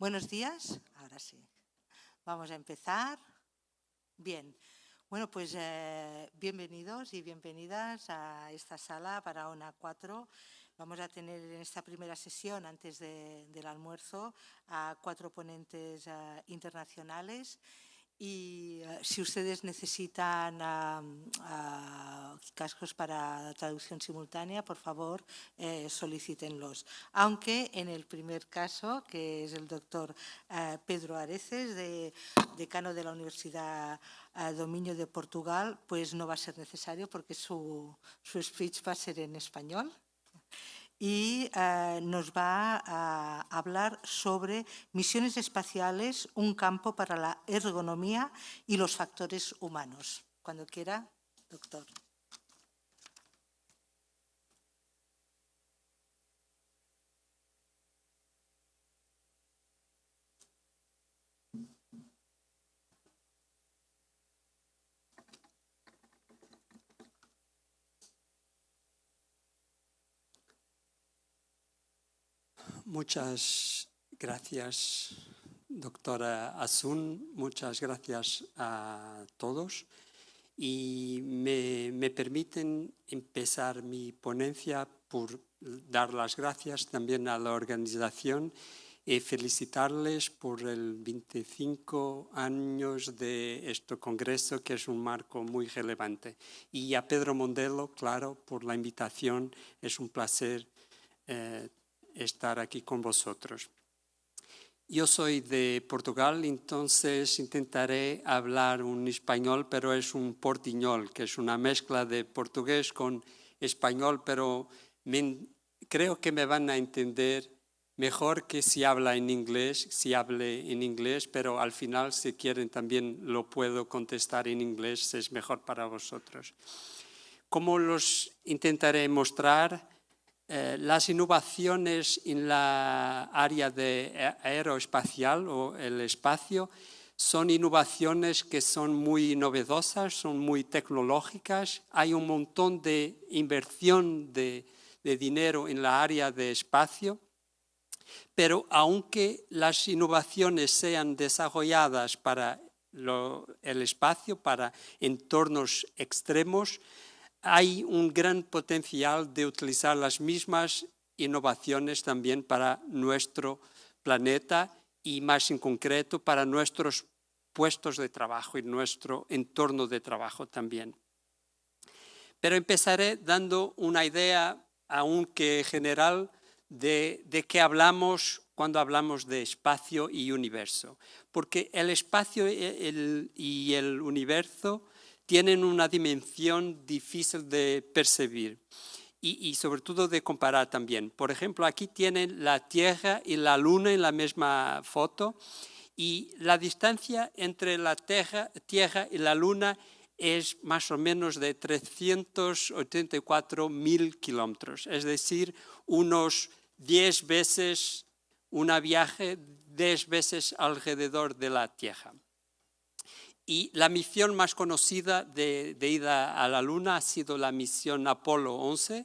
Buenos días, ahora sí. Vamos a empezar. Bien, bueno, pues bienvenidos y bienvenidas a esta sala para ONA 4. Vamos a tener en esta primera sesión, antes del almuerzo, a 4 ponentes internacionales. Y si ustedes necesitan cascos para traducción simultánea, por favor, solicítenlos. Aunque en el primer caso, que es el doctor Pedro Areces, decano de la Universidad do Minho de Portugal, pues no va a ser necesario porque su speech va a ser en español. Y nos va a hablar sobre misiones espaciales, un campo para la ergonomía y los factores humanos. Cuando quiera, doctor. Muchas gracias, doctora Asun. Muchas gracias a todos. Y me permiten empezar mi ponencia por dar las gracias también a la organización y felicitarles por el 25 años de este congreso, que es un marco muy relevante. Y a Pedro Mondelo, claro, por la invitación. Es un placer estar aquí con vosotros. Yo soy de Portugal, entonces intentaré hablar un español, pero es un portiñol, que es una mezcla de portugués con español, pero creo que me van a entender mejor que si hable en inglés, pero al final, si quieren, también lo puedo contestar en inglés, es mejor para vosotros. Como los intentaré mostrar, las innovaciones en la área de aeroespacial o el espacio son innovaciones que son muy novedosas, son muy tecnológicas. Hay un montón de inversión de dinero en la área de espacio, pero aunque las innovaciones sean desarrolladas para el espacio, para entornos extremos, hay un gran potencial de utilizar las mismas innovaciones también para nuestro planeta y más en concreto para nuestros puestos de trabajo y nuestro entorno de trabajo también. Pero empezaré dando una idea, aunque general, de qué hablamos cuando hablamos de espacio y universo. Porque el espacio y el universo tienen una dimensión difícil de percibir y sobre todo de comparar también. Por ejemplo, aquí tienen la Tierra y la Luna en la misma foto y la distancia entre la Tierra y la Luna es más o menos de 384.000 kilómetros, es decir, unos 10 veces, una viaje 10 veces alrededor de la Tierra. Y la misión más conocida de ida a la Luna ha sido la misión Apolo 11,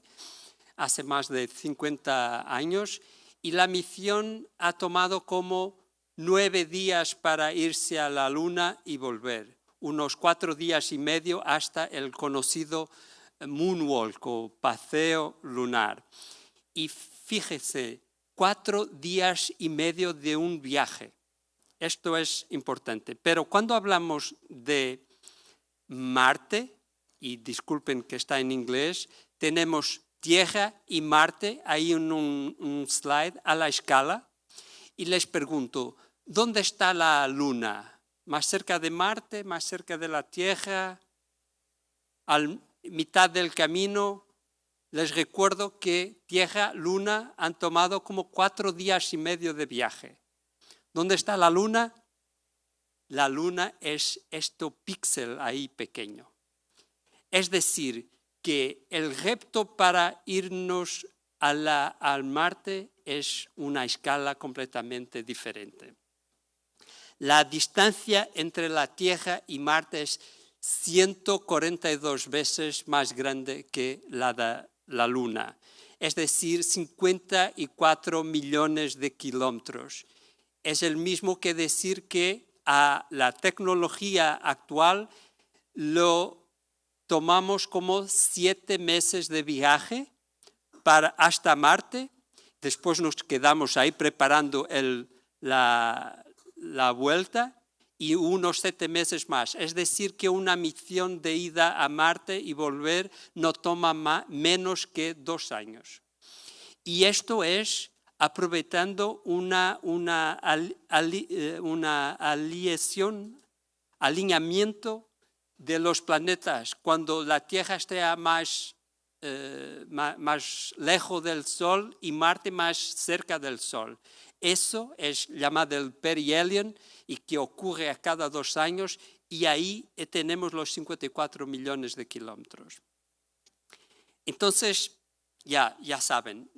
hace más de 50 años, y la misión ha tomado como 9 días para irse a la Luna y volver, unos 4 días y medio hasta el conocido moonwalk o paseo lunar. Y fíjese, 4 días y medio de un viaje. Esto es importante. Pero cuando hablamos de Marte, y disculpen que está en inglés, tenemos Tierra y Marte ahí en un slide a la escala. Y les pregunto, ¿dónde está la Luna? ¿Más cerca de Marte? ¿Más cerca de la Tierra? ¿A mitad del camino? Les recuerdo que Tierra y Luna han tomado como 4 días y medio de viaje. ¿Dónde está la Luna? La Luna es este píxel ahí pequeño. Es decir, que el reto para irnos al Marte es una escala completamente diferente. La distancia entre la Tierra y Marte es 142 veces más grande que la de la Luna, es decir, 54 millones de kilómetros. es el mismo que decir que a la tecnología actual lo tomamos como 7 meses de viaje hasta Marte. Después nos quedamos ahí preparando la vuelta y unos 7 meses más. Es decir, que una misión de ida a Marte y volver no toma menos que 2 años. Y esto es aprovechando alineamiento de los planetas. Cuando la Tierra esté más lejos del Sol y Marte más cerca del Sol. Eso es llamado el perihelion y que ocurre a cada 2 años y ahí tenemos los 54 millones de kilómetros. Entonces, ya saben,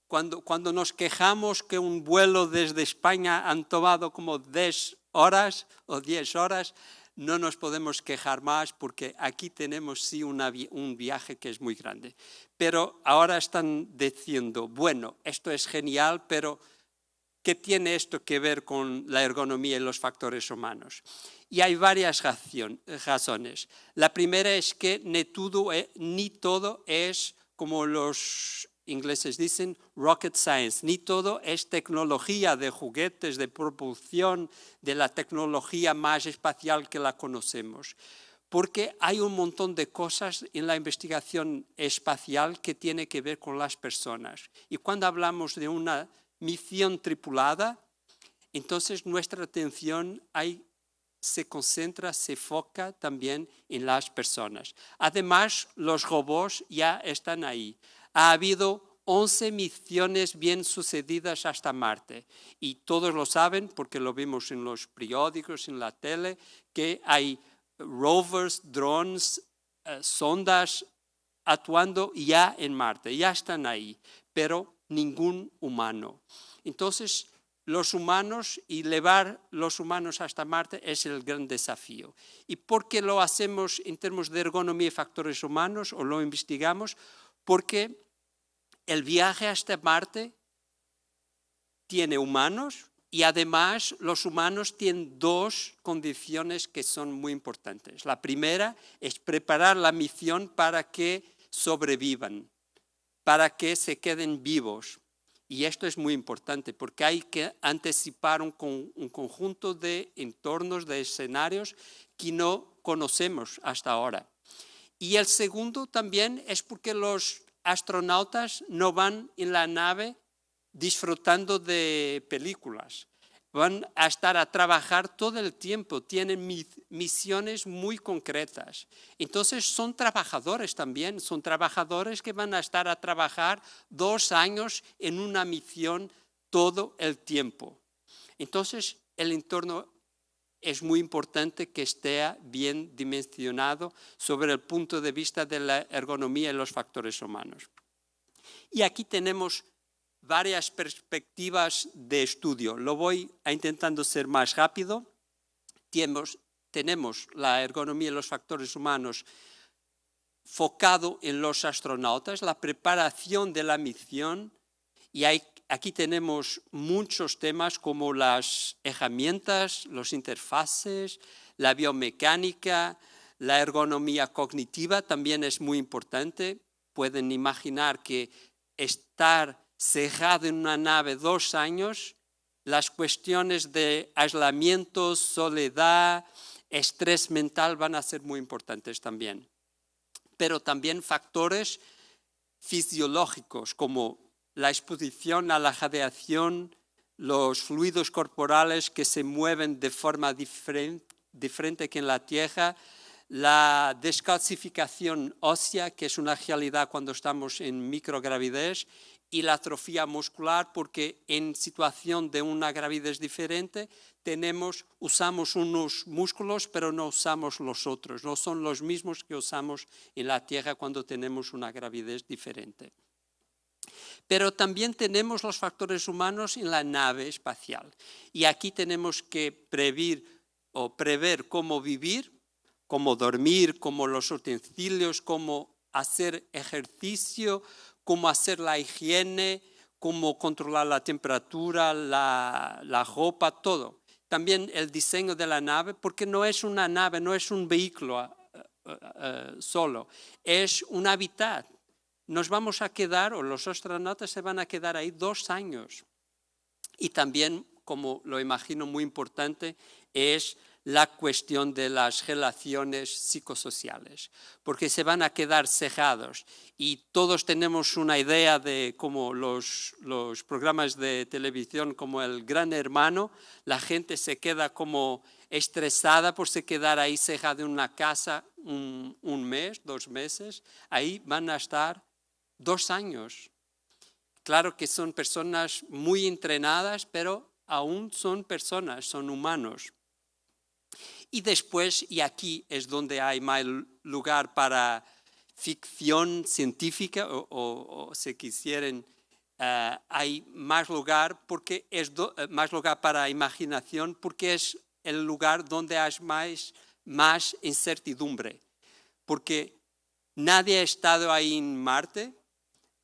cuando nos quejamos que un vuelo desde España han tomado como 10 horas o 10 horas, no nos podemos quejar más porque aquí tenemos sí un viaje que es muy grande. Pero ahora están diciendo, bueno, esto es genial, pero ¿qué tiene esto que ver con la ergonomía y los factores humanos? Y hay varias razones. La primera es que ni todo es, como los ingleses dicen, rocket science. Ni todo es tecnología de juguetes, de propulsión, de la tecnología más espacial que la conocemos. Porque hay un montón de cosas en la investigación espacial que tiene que ver con las personas. Y cuando hablamos de una misión tripulada, entonces nuestra atención se concentra, se enfoca también en las personas. Además, los robots ya están ahí. Ha habido 11 misiones bien sucedidas hasta Marte y todos lo saben porque lo vimos en los periódicos, en la tele, que hay rovers, drones, sondas actuando ya en Marte, ya están ahí, pero ningún humano. Entonces, los humanos y llevar los humanos hasta Marte es el gran desafío. ¿Y por qué lo hacemos en términos de ergonomía y factores humanos o lo investigamos? Porque el viaje hasta Marte tiene humanos y además los humanos tienen 2 condiciones que son muy importantes. La primera es preparar la misión para que sobrevivan, para que se queden vivos. Y esto es muy importante porque hay que anticipar un conjunto de entornos, de escenarios que no conocemos hasta ahora. Y el segundo también es porque los astronautas no van en la nave disfrutando de películas. Van a estar a trabajar todo el tiempo, tienen misiones muy concretas. Entonces son trabajadores también, son trabajadores que van a estar a trabajar 2 años en una misión todo el tiempo. Entonces el entorno es muy importante que esté bien dimensionado sobre el punto de vista de la ergonomía y los factores humanos. Y aquí tenemos varias perspectivas de estudio. Lo voy a intentando ser más rápido. Tenemos la ergonomía y los factores humanos focado en los astronautas, la preparación de la misión, y aquí tenemos muchos temas como las herramientas, los interfaces, la biomecánica, la ergonomía cognitiva también es muy importante. Pueden imaginar que estar cerrado en una nave 2 años, las cuestiones de aislamiento, soledad, estrés mental van a ser muy importantes también. Pero también factores fisiológicos como la exposición a la radiación, los fluidos corporales que se mueven de forma diferente que en la Tierra, la descalcificación ósea, que es una realidad cuando estamos en microgravidez, y la atrofia muscular, porque en situación de una gravidez diferente usamos unos músculos, pero no usamos los otros. No son los mismos que usamos en la Tierra cuando tenemos una gravidez diferente. Pero también tenemos los factores humanos en la nave espacial. Y aquí tenemos que prever cómo vivir, cómo dormir, cómo los utensilios, cómo hacer ejercicio, cómo hacer la higiene, cómo controlar la temperatura, la ropa, todo. También el diseño de la nave, porque no es una nave, no es un vehículo solo, es un hábitat. Nos vamos a quedar, o los astronautas se van a quedar ahí 2 años. Y también, como lo imagino muy importante, es la cuestión de las relaciones psicosociales, porque se van a quedar cegados y todos tenemos una idea de cómo los programas de televisión como el Gran Hermano, la gente se queda como estresada por se quedar ahí cegada en una casa un mes, 2 meses, ahí van a estar 2 años. Claro que son personas muy entrenadas, pero aún son personas, son humanos. Y después, y aquí es donde hay más lugar para ficción científica, o si quisieran, hay más lugar, porque es más lugar para imaginación, porque es el lugar donde hay más incertidumbre. Porque nadie ha estado ahí en Marte,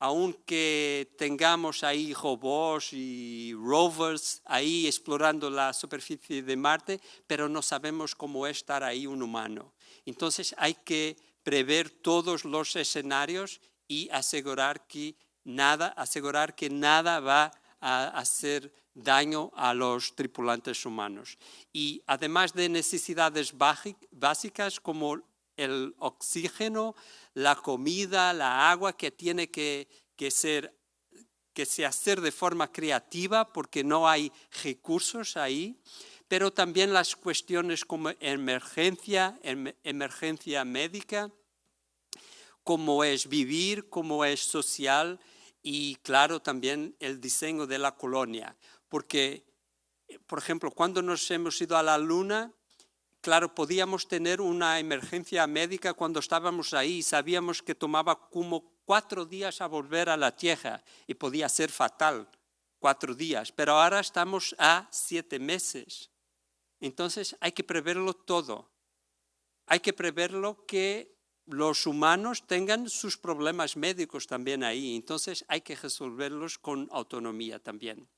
aunque tengamos ahí robots y rovers ahí explorando la superficie de Marte, pero no sabemos cómo es estar ahí un humano. Entonces hay que prever todos los escenarios y asegurar que nada va a hacer daño a los tripulantes humanos. Y además de necesidades básicas como el oxígeno, la comida, la agua, que tiene que se hacer de forma creativa porque no hay recursos ahí, pero también las cuestiones como emergencia médica, cómo es vivir, cómo es social y claro también el diseño de la colonia. Porque, por ejemplo, cuando nos hemos ido a la Luna, claro, podíamos tener una emergencia médica cuando estábamos ahí. Sabíamos que tomaba como 4 días a volver a la Tierra y podía ser fatal, 4 días. Pero ahora estamos a 7 meses. Entonces hay que preverlo todo. Hay que preverlo que los humanos tengan sus problemas médicos también ahí. Entonces hay que resolverlos con autonomía también.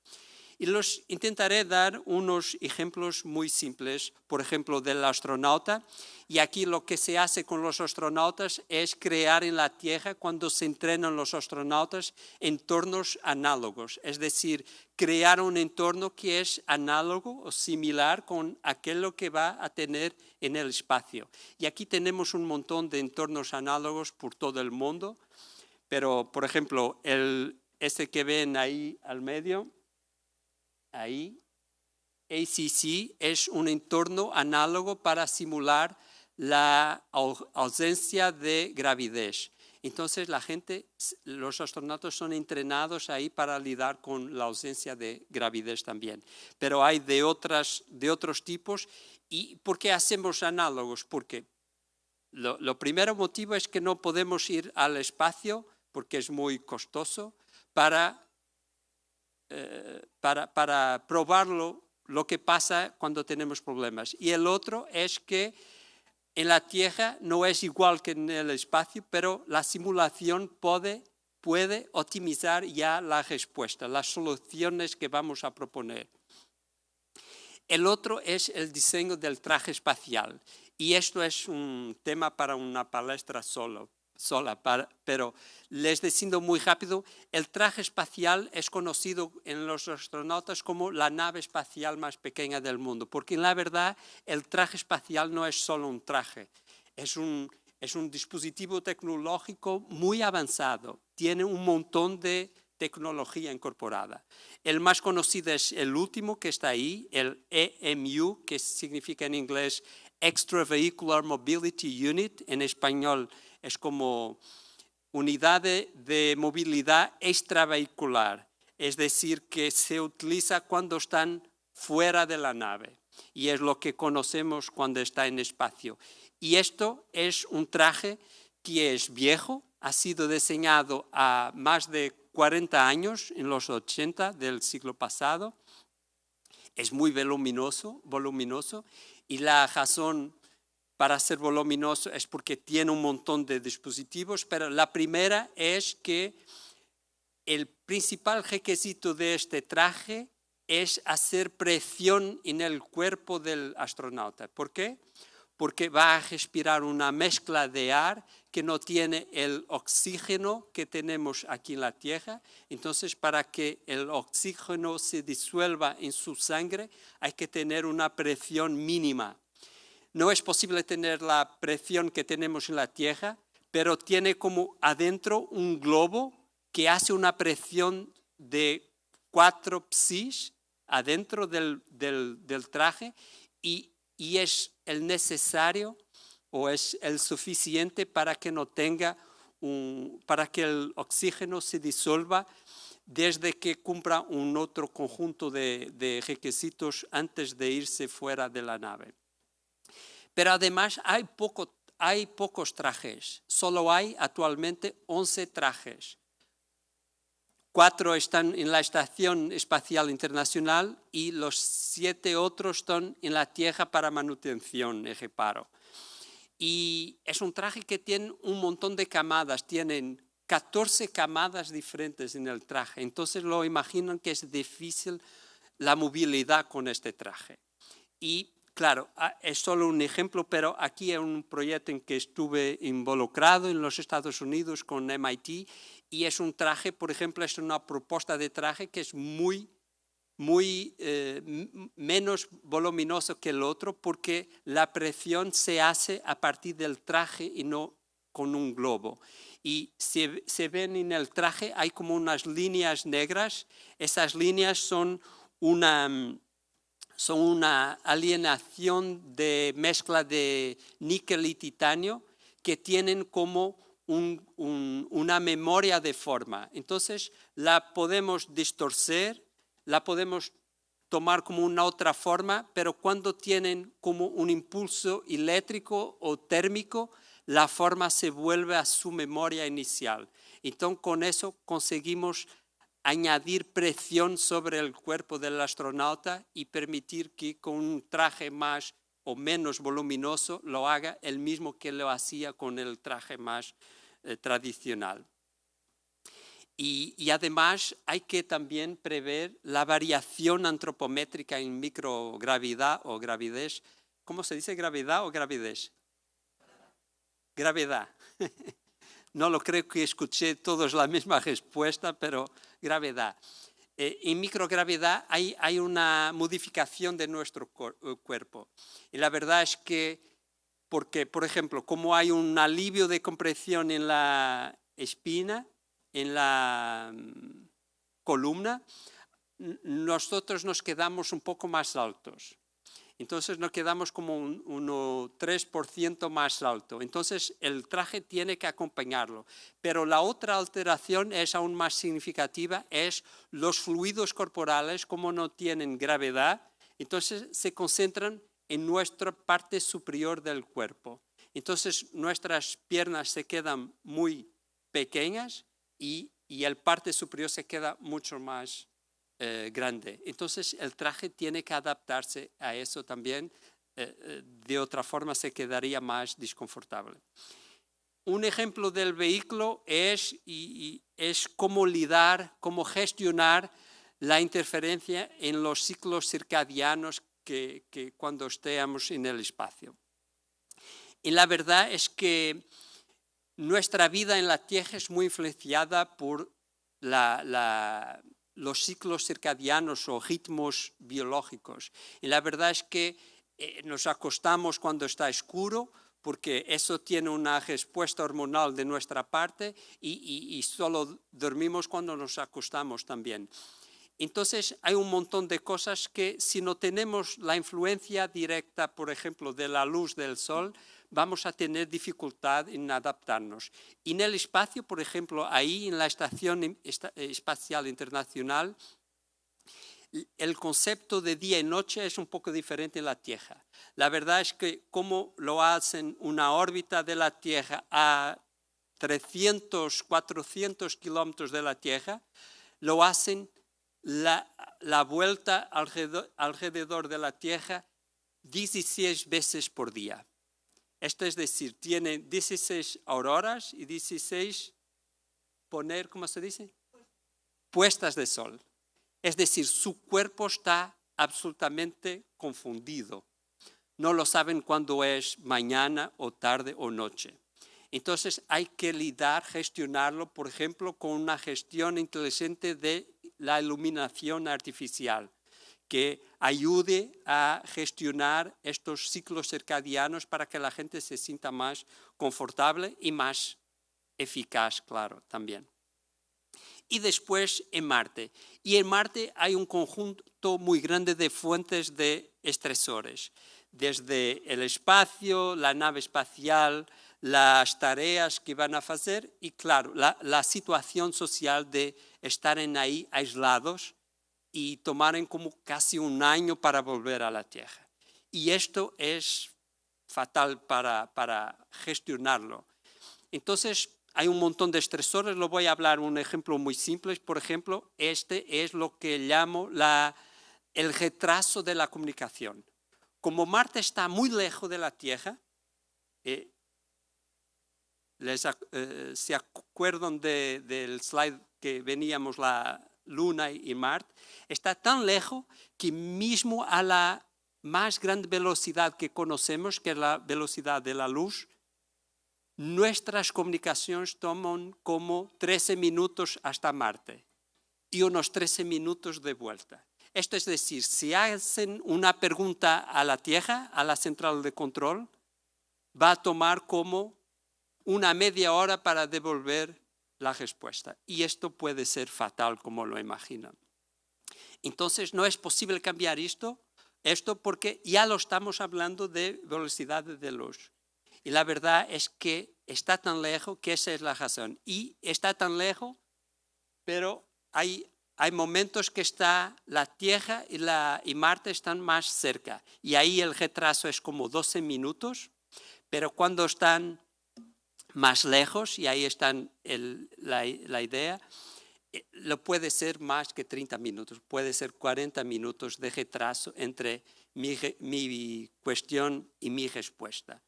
Y los intentaré dar unos ejemplos muy simples, por ejemplo, del astronauta. Y aquí lo que se hace con los astronautas es crear en la Tierra, cuando se entrenan los astronautas, entornos análogos. Es decir, crear un entorno que es análogo o similar con aquello que va a tener en el espacio. Y aquí tenemos un montón de entornos análogos por todo el mundo. Pero, por ejemplo, este que ven ahí al medio, ahí, ACC es un entorno análogo para simular la ausencia de gravidez. Entonces los astronautas son entrenados ahí para lidiar con la ausencia de gravidez también. Pero hay de otros tipos. ¿Y por qué hacemos análogos? Porque lo primero motivo es que no podemos ir al espacio porque es muy costoso para probar lo que pasa cuando tenemos problemas. Y el otro es que en la Tierra no es igual que en el espacio, pero la simulación puede optimizar ya la respuesta, las soluciones que vamos a proponer. El otro es el diseño del traje espacial. Y esto es un tema para una palestra sola, pero les decido muy rápido, el traje espacial es conocido en los astronautas como la nave espacial más pequeña del mundo, porque en la verdad el traje espacial no es solo un traje, es un dispositivo tecnológico muy avanzado, tiene un montón de tecnología incorporada. El más conocido es el último que está ahí, el EMU, que significa en inglés Extravehicular Mobility Unit, en español es como unidad de movilidad extravehicular, es decir, que se utiliza cuando están fuera de la nave y es lo que conocemos cuando está en espacio. Y esto es un traje que es viejo, ha sido diseñado a más de 40 años, en los 80 del siglo pasado, es muy voluminoso y la razón para ser voluminoso es porque tiene un montón de dispositivos, pero la primera es que el principal requisito de este traje es hacer presión en el cuerpo del astronauta. ¿Por qué? Porque va a respirar una mezcla de ar que no tiene el oxígeno que tenemos aquí en la Tierra. Entonces, para que el oxígeno se disuelva en su sangre, hay que tener una presión mínima. No es posible tener la presión que tenemos en la Tierra, pero tiene como adentro un globo que hace una presión de 4 psis adentro del traje y es el necesario o es el suficiente para que no tenga para que el oxígeno se disuelva desde que cumpla un otro conjunto de requisitos antes de irse fuera de la nave. Pero además hay pocos trajes, solo hay actualmente 11 trajes. 4 están en la Estación Espacial Internacional y los 7 otros están en la Tierra para manutención y reparo. Y es un traje que tiene un montón de camadas, tienen 14 camadas diferentes en el traje. Entonces lo imaginan que es difícil la movilidad con este traje. Y claro, es solo un ejemplo, pero aquí es un proyecto en que estuve involucrado en los Estados Unidos con MIT y es un traje, por ejemplo, es una propuesta de traje que es muy menos voluminoso que el otro porque la presión se hace a partir del traje y no con un globo. Y se ven en el traje, hay como unas líneas negras. Esas líneas son una alienación de mezcla de níquel y titanio que tienen como una memoria de forma. Entonces la podemos distorcer, la podemos tomar como una otra forma, pero cuando tienen como un impulso eléctrico o térmico, la forma se vuelve a su memoria inicial. Entonces con eso conseguimos añadir presión sobre el cuerpo del astronauta y permitir que con un traje más o menos voluminoso lo haga el mismo que lo hacía con el traje más tradicional. Y además hay que también prever la variación antropométrica en microgravidad o gravidez. ¿Cómo se dice gravedad o gravidez? Gravedad. No lo creo que escuché todos la misma respuesta, pero gravedad. En microgravedad hay una modificación de nuestro cuerpo. Y la verdad es que, porque, por ejemplo, como hay un alivio de compresión en la espina, en la columna, nosotros nos quedamos un poco más altos. Entonces nos quedamos como un 3% más alto. Entonces el traje tiene que acompañarlo. Pero la otra alteración es aún más significativa, es los fluidos corporales, como no tienen gravedad, entonces se concentran en nuestra parte superior del cuerpo. Entonces nuestras piernas se quedan muy pequeñas y el parte superior se queda mucho más grande. Entonces el traje tiene que adaptarse a eso también, de otra forma se quedaría más desconfortable. Un ejemplo del vehículo es cómo lidar, cómo gestionar la interferencia en los ciclos circadianos que cuando estemos en el espacio. Y la verdad es que nuestra vida en la Tierra es muy influenciada por los ciclos circadianos o ritmos biológicos. Y la verdad es que nos acostamos cuando está oscuro, porque eso tiene una respuesta hormonal de nuestra parte y solo dormimos cuando nos acostamos también. Entonces hay un montón de cosas que si no tenemos la influencia directa, por ejemplo, de la luz del sol, vamos a tener dificultad en adaptarnos. Y en el espacio, por ejemplo, ahí en la Estación Espacial Internacional, el concepto de día y noche es un poco diferente en la Tierra. La verdad es que como lo hacen una órbita de la Tierra a 300, 400 kilómetros de la Tierra, lo hacen la vuelta alrededor de la Tierra 16 veces por día. Esto es decir, tiene 16 auroras y 16 ¿cómo se dice? puestas de sol. Es decir, su cuerpo está absolutamente confundido. No lo saben cuándo es mañana o tarde o noche. Entonces hay que gestionarlo, por ejemplo, con una gestión inteligente de la iluminación artificial, que ayude a gestionar estos ciclos circadianos para que la gente se sienta más confortable y más eficaz, claro, también. Y después en Marte. Y en Marte hay un conjunto muy grande de fuentes de estresores, desde el espacio, la nave espacial, las tareas que van a hacer y, claro, la situación social de estar ahí aislados y tomaron como casi un año para volver a la Tierra. Y esto es fatal para gestionarlo. Entonces, hay un montón de estresores. Lo voy a hablar un ejemplo muy simple. Por ejemplo, este es lo que llamo el retraso de la comunicación. Como Marte está muy lejos de la Tierra, ¿se acuerdan del slide que veníamos la Luna y Marte? Está tan lejos que mismo a la más grande velocidad que conocemos, que es la velocidad de la luz, nuestras comunicaciones toman como 13 minutos hasta Marte y unos 13 minutos de vuelta. Esto es decir, si hacen una pregunta a la Tierra, a la central de control, va a tomar como una media hora para devolver la respuesta. Y esto puede ser fatal, como lo imaginan. Entonces, no es posible cambiar esto porque ya lo estamos hablando de velocidad de luz. Y la verdad es que está tan lejos que esa es la razón. Y está tan lejos, pero hay momentos que está la Tierra y Marte están más cerca. Y ahí el retraso es como 12 minutos, pero cuando están más lejos, y ahí está la idea, lo puede ser más que 30 minutos, puede ser 40 minutos de retraso entre mi cuestión y mi respuesta.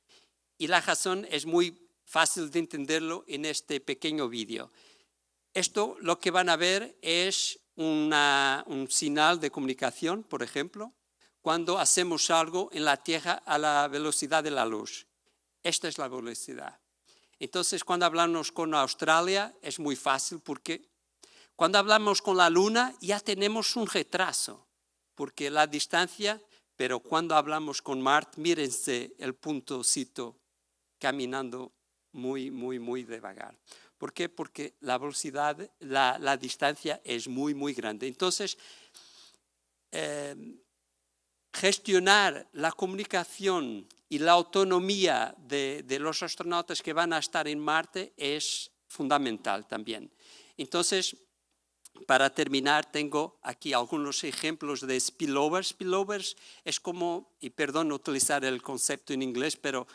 Y la razón es muy fácil de entenderlo en este pequeño vídeo. Esto lo que van a ver es un señal de comunicación, por ejemplo, cuando hacemos algo en la Tierra a la velocidad de la luz. Esta es la velocidad. Entonces, cuando hablamos con Australia es muy fácil porque cuando hablamos con la Luna ya tenemos un retraso, porque la distancia, pero cuando hablamos con Marte, mírense el puntocito caminando muy, muy, muy devagar. ¿Por qué? Porque la velocidad, la distancia es muy, muy grande. Entonces, gestionar la comunicación y la autonomía de los astronautas que van a estar en Marte es fundamental también. Entonces, para terminar, tengo aquí algunos ejemplos de spillovers. Spillovers es como, y perdón utilizar el concepto en inglés, pero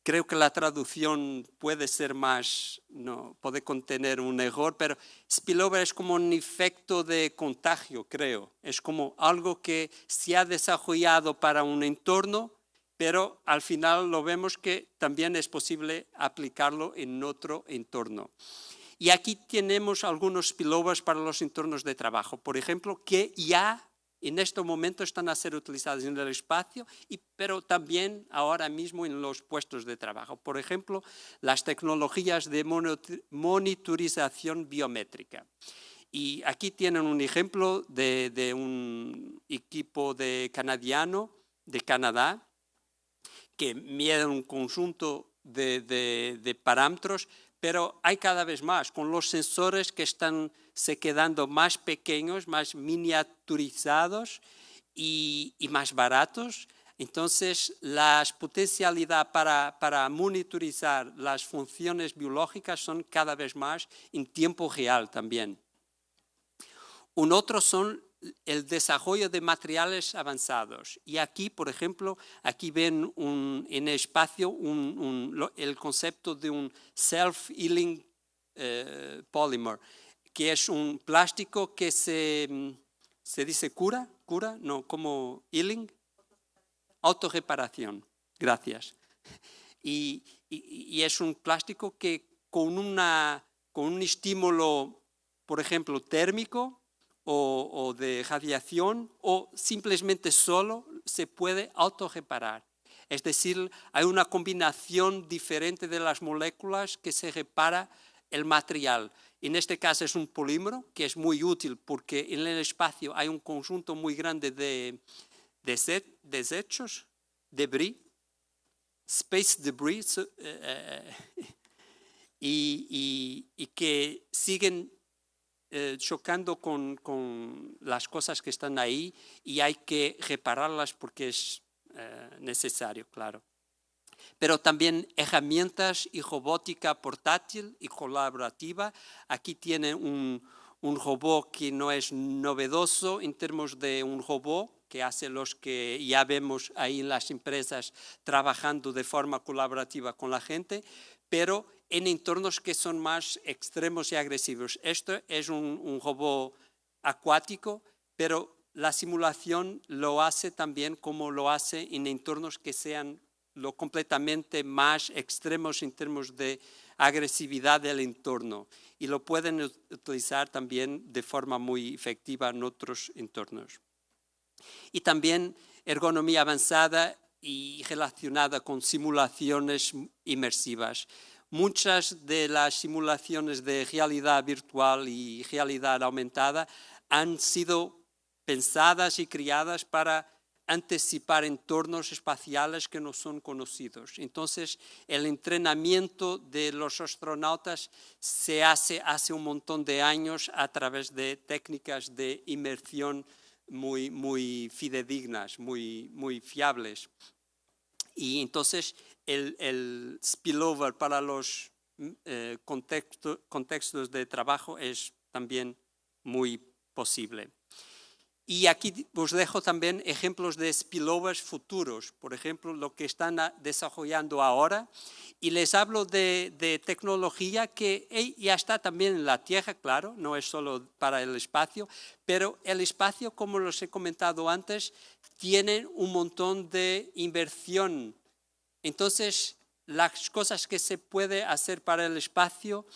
creo que la traducción puede ser más, no, puede contener un error, pero spillover es como un efecto de contagio, creo. Es como algo que se ha desarrollado para un entorno, pero al final lo vemos que también es posible aplicarlo en otro entorno. Y aquí tenemos algunos spillovers para los entornos de trabajo, por ejemplo, que ya en este momento están a ser utilizados en el espacio, pero también ahora mismo en los puestos de trabajo. Por ejemplo, las tecnologías de monitorización biométrica. Y aquí tienen un ejemplo de un equipo canadiano de Canadá que mide un conjunto de parámetros, pero hay cada vez más, con los sensores que están se quedando más pequeños, más miniaturizados y más baratos. Entonces, la potencialidad para monitorizar las funciones biológicas son cada vez más en tiempo real también. Un otro son el desarrollo de materiales avanzados. Y aquí, por ejemplo, aquí ven en el espacio el concepto de un self-healing polymer, que es un plástico que se dice cura, no, como healing, autorreparación, gracias. Y es un plástico que con un estímulo por ejemplo, térmico o de radiación, o simplemente solo se puede autorreparar. Es decir, hay una combinación diferente de las moléculas que se repara el material. En este caso es un polímero que es muy útil porque en el espacio hay un conjunto muy grande de desechos, debris, space debris, y que siguen chocando con las cosas que están ahí y hay que repararlas porque es necesario, claro. Pero también herramientas y robótica portátil y colaborativa. Aquí tiene un robot que no es novedoso en términos de un robot que hace los que ya vemos ahí en las empresas trabajando de forma colaborativa con la gente, pero en entornos que son más extremos y agresivos. Esto es un robot acuático, pero la simulación lo hace también como lo hace en entornos que sean lo completamente más extremos en términos de agresividad del entorno y lo pueden utilizar también de forma muy efectiva en otros entornos. Y también ergonomía avanzada y relacionada con simulaciones inmersivas. Muchas de las simulaciones de realidad virtual y realidad aumentada han sido pensadas y creadas para anticipar entornos espaciales que no son conocidos. Entonces, el entrenamiento de los astronautas se hace un montón de años a través de técnicas de inmersión muy fidedignas, muy fiables. Y entonces, el spillover para los contextos de trabajo es también muy posible. Y aquí os dejo también ejemplos de spillovers futuros, por ejemplo, lo que están desarrollando ahora. Y les hablo de tecnología que ya está también en la Tierra, claro, no es solo para el espacio, pero el espacio, como los he comentado antes, tiene un montón de inversión. Entonces, las cosas que se puede hacer para el espacio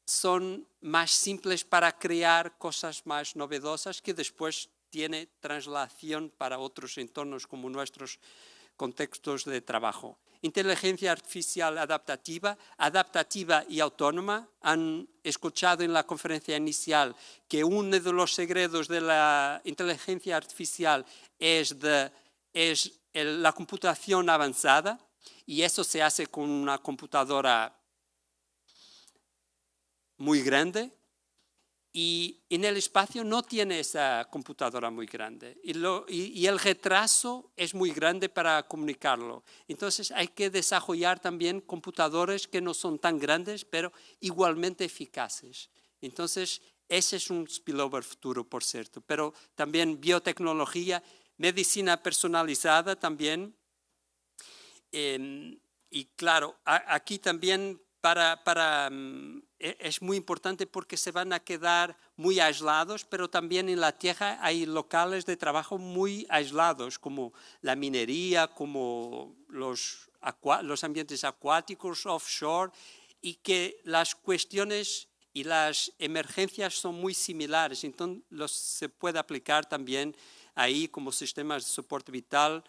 son más simples para crear cosas más novedosas que después tiene traslación para otros entornos como nuestros contextos de trabajo. Inteligencia artificial adaptativa y autónoma. Han escuchado en la conferencia inicial que uno de los secretos de la inteligencia artificial es la computación avanzada y eso se hace con una computadora muy grande y en el espacio no tiene esa computadora muy grande y el retraso es muy grande para comunicarlo. Entonces hay que desarrollar también computadores que no son tan grandes pero igualmente eficaces. Entonces ese es un spillover futuro, por cierto, pero también biotecnología, medicina personalizada también. Y claro, aquí también es muy importante porque se van a quedar muy aislados, pero también en la Tierra hay locales de trabajo muy aislados, como la minería, como los ambientes acuáticos, offshore, y que las cuestiones y las emergencias son muy similares. Entonces, se puede aplicar también ahí como sistemas de soporte vital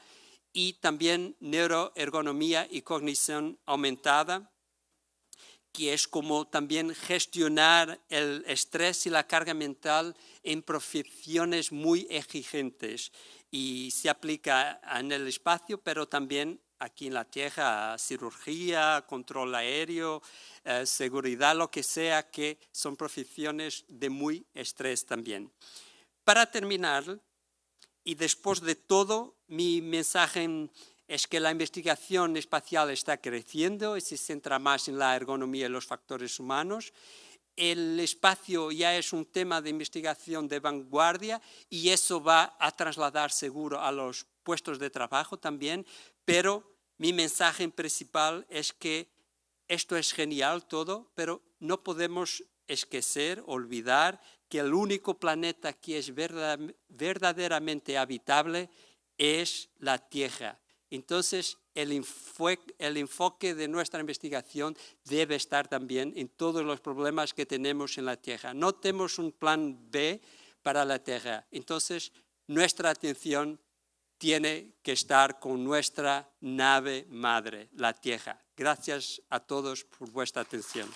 y también neuroergonomía y cognición aumentada, que es como también gestionar el estrés y la carga mental en profesiones muy exigentes. Y se aplica en el espacio, pero también aquí en la Tierra, a cirugía, control aéreo, seguridad, lo que sea, que son profesiones de muy estrés también. Para terminar, y después de todo, mi mensaje es que la investigación espacial está creciendo y se centra más en la ergonomía y los factores humanos. El espacio ya es un tema de investigación de vanguardia y eso va a trasladar seguro a los puestos de trabajo también, pero mi mensaje principal es que esto es genial todo, pero no podemos esquecer, olvidar que el único planeta que es verdaderamente habitable es la Tierra. Entonces, el enfoque de nuestra investigación debe estar también en todos los problemas que tenemos en la Tierra. No tenemos un plan B para la Tierra. Entonces, nuestra atención tiene que estar con nuestra nave madre, la Tierra. Gracias a todos por vuestra atención.